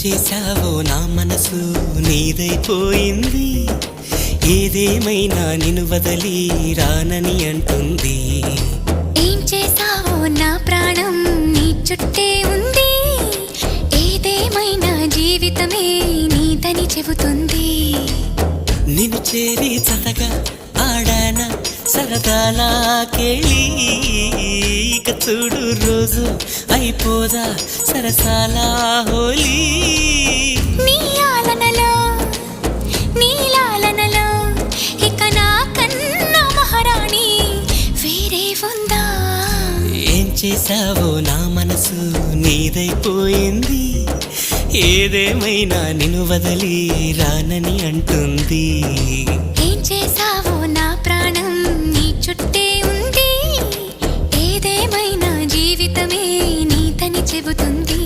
చేశావో నా మనసు నీదైపోయింది. ఏదేమైనా నిన్ను వదలి రానని అంటుంది. ఏం చేశావో నా ప్రాణం నీ చుట్టే ఉంది. ఏదేమైనా జీవితమే నీదని చెబుతుంది. నిన్ను చేరి చతగా ఆడాన సరదాలా కేళి. ఇక చూడు రోజు అయిపోదా సరసాల హోలీ. నీ ఆలనలో నీ లాలనలో ఇక నా కన్నా మహారాణి వేరే ఉందా? ఏం చేశావో నా మనసు నీదైపోయింది. ఏదేమైనా నిన్ను వదలి రానని అంటుంది. ఏం చేశావో నా ప్రాణం నీ చుట్టే ఉంది. ఏదేమైనా జీవితమే నీదని చెబుతుంది.